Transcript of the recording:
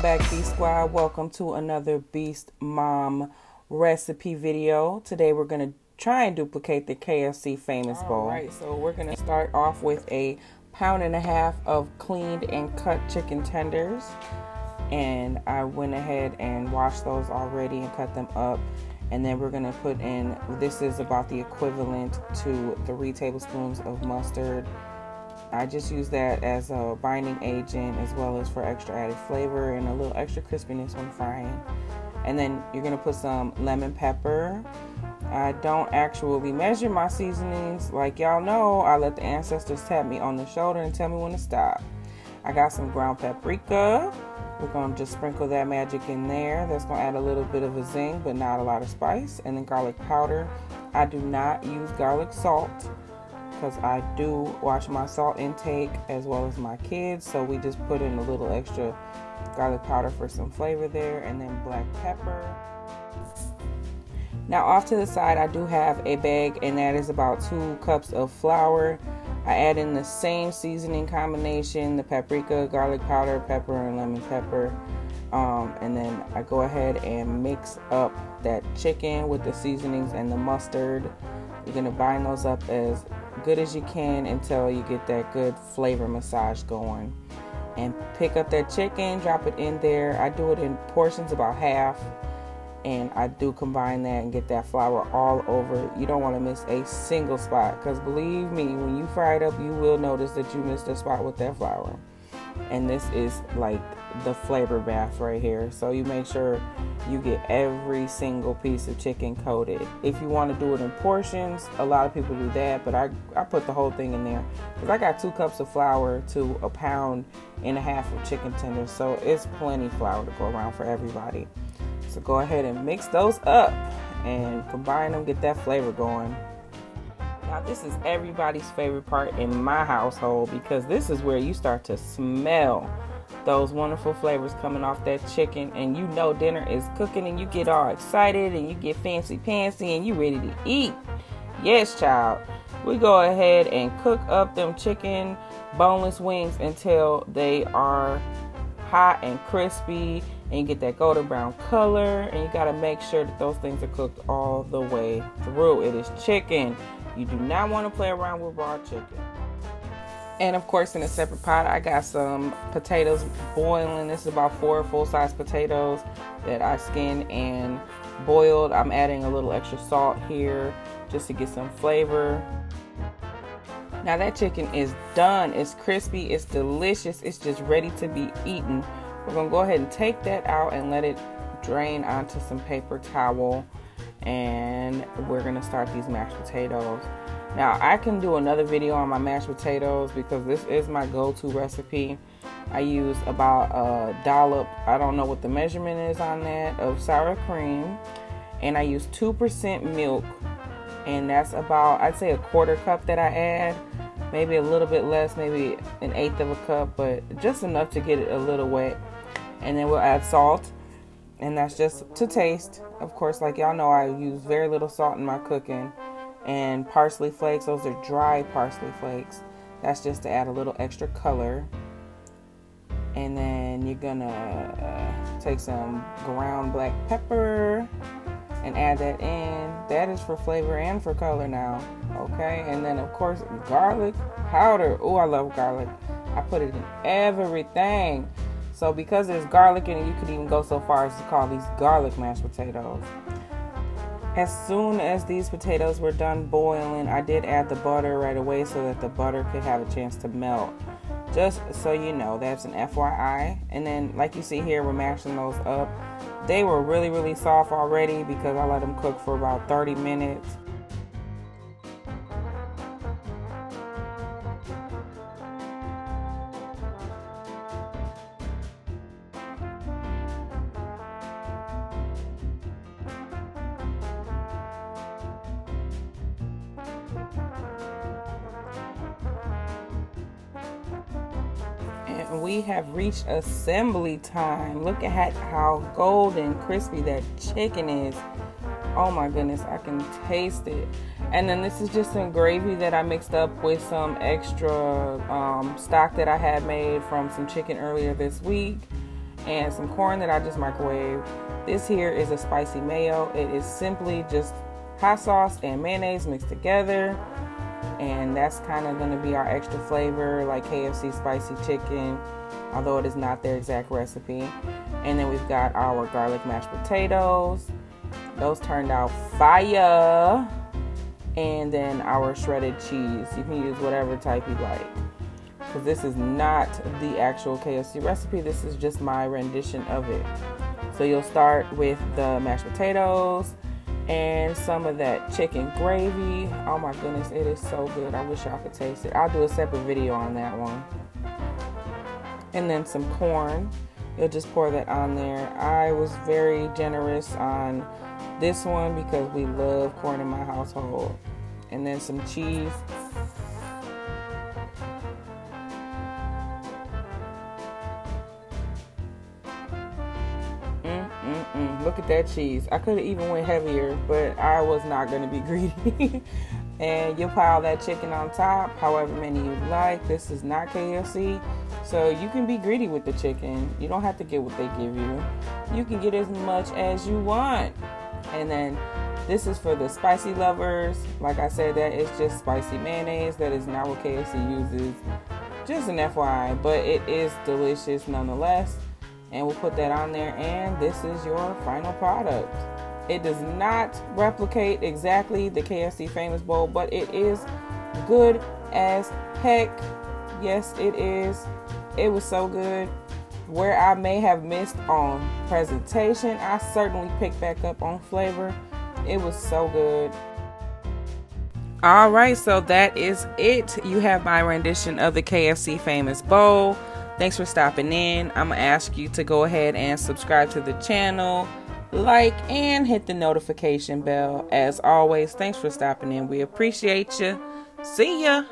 back, Beast Squad. Welcome to another Beast Mom recipe video. Today we're going to try and duplicate the KFC Famous Bowl. Alright, so we're going to start off with a 1.5 pounds of cleaned and cut chicken tenders. And I went ahead and washed those already and cut them up. And then we're going to put in, this is about the equivalent to 3 tablespoons of mustard. I just use that as a binding agent as well as for extra added flavor and a little extra crispiness when frying. And then you're going to put some lemon pepper. I don't actually measure my seasonings. Like y'all know, I let the ancestors tap me on the shoulder and tell me when to stop. I got some ground paprika. We're going to just sprinkle that magic in there. That's going to add a little bit of a zing, but not a lot of spice. And then garlic powder. I do not use garlic salt, because I do watch my salt intake as well as my kids, so we just put in a little extra garlic powder for some flavor there, and then black pepper. Now off to the side, I do have a bag, and that is about 2 cups of flour. I add in the same seasoning combination, the paprika, garlic powder, pepper, and lemon pepper. And then I go ahead and mix up that chicken with the seasonings and the mustard. You're gonna bind those up as good as you can until you get that good flavor massage going. And pick up that chicken, drop it in there. I do it in portions about half, and I do combine that and get that flour all over. You don't want to miss a single spot, because believe me, when you fry it up, you will notice that you missed a spot with that flour. And this is like the flavor bath right here. So you make sure you get every single piece of chicken coated. If you want to do it in portions, a lot of people do that, but I put the whole thing in there because I got 2 cups of flour to 1.5 pounds of chicken tenders, so it's plenty flour to go around for everybody. So go ahead and mix those up and combine them, get that flavor going. Now this is everybody's favorite part in my household, because this is where you start to smell those wonderful flavors coming off that chicken, and you know dinner is cooking, and you get all excited and you get fancy pantsy and you ready to eat. Yes, child. We go ahead and cook up them chicken boneless wings until they are hot and crispy, and you get that golden brown color, and you got to make sure that those things are cooked all the way through. It is chicken. You do not want to play around with raw chicken. And of course, in a separate pot, I got some potatoes boiling. This is about 4 full-size potatoes that I skinned and boiled. I'm adding a little extra salt here just to get some flavor. Now that chicken is done. It's crispy, it's delicious, it's just ready to be eaten. We're gonna go ahead and take that out and let it drain onto some paper towel, and we're gonna start these mashed potatoes. Now I can do another video on my mashed potatoes because this is my go-to recipe. I use about a dollop, I don't know what the measurement is on that, of sour cream, and I use 2% milk, and that's about, I'd say, 1/4 cup that I add. Maybe a little bit less, maybe 1/8 of a cup, but just enough to get it a little wet. And then we'll add salt, and that's just to taste. Of course, like y'all know, I use very little salt in my cooking. And parsley flakes, those are dry parsley flakes. That's just to add a little extra color. And then you're gonna take some ground black pepper and add that in. That is for flavor and for color now, okay? And then of course, garlic powder. Oh, I love garlic. I put it in everything. So because there's garlic in it, you could even go so far as to call these garlic mashed potatoes. As soon as these potatoes were done boiling, I did add the butter right away so that the butter could have a chance to melt. Just so you know, that's an FYI. And then, like you see here, we're mashing those up. They were really, really soft already because I let them cook for about 30 minutes. And we have reached assembly time. Look at how golden crispy that chicken is. Oh my goodness, I can taste it. And then this is just some gravy that I mixed up with some extra stock that I had made from some chicken earlier this week. and some corn that I just microwaved. This here is a spicy mayo. It is simply just hot sauce and mayonnaise mixed together, and that's kind of going to be our extra flavor, like KFC spicy chicken, although it is not their exact recipe. And then we've got our garlic mashed potatoes. Those turned out fire. And then our shredded cheese. You can use whatever type you like, because this is not the actual KFC recipe. This is just my rendition of it. So you'll start with the mashed potatoes and some of that chicken gravy. Oh my goodness, it is so good. I wish y'all could taste it. I'll do a separate video on that one. And then some corn. You'll just pour that on there. I was very generous on this one because we love corn in my household. And then some cheese. Look at that cheese. I could have even went heavier, but I was not going to be greedy. And you'll pile that chicken on top, however many you like. This is not KFC, so you can be greedy with the chicken. You don't have to get what they give you. You can get as much as you want. And then this is for the spicy lovers. Like I said, that is just spicy mayonnaise. That is not what KFC uses. Just an FYI, but it is delicious nonetheless. And we'll put that on there, and this is your final product. It does not replicate exactly the KFC Famous Bowl, but it is good as heck. Yes, it is. It was so good. Where I may have missed on presentation, I certainly picked back up on flavor. It was so good. All right, so that is it. You have my rendition of the KFC Famous Bowl. Thanks for stopping in. I'm going to ask you to go ahead and subscribe to the channel, like, and hit the notification bell. As always, thanks for stopping in. We appreciate you. See ya.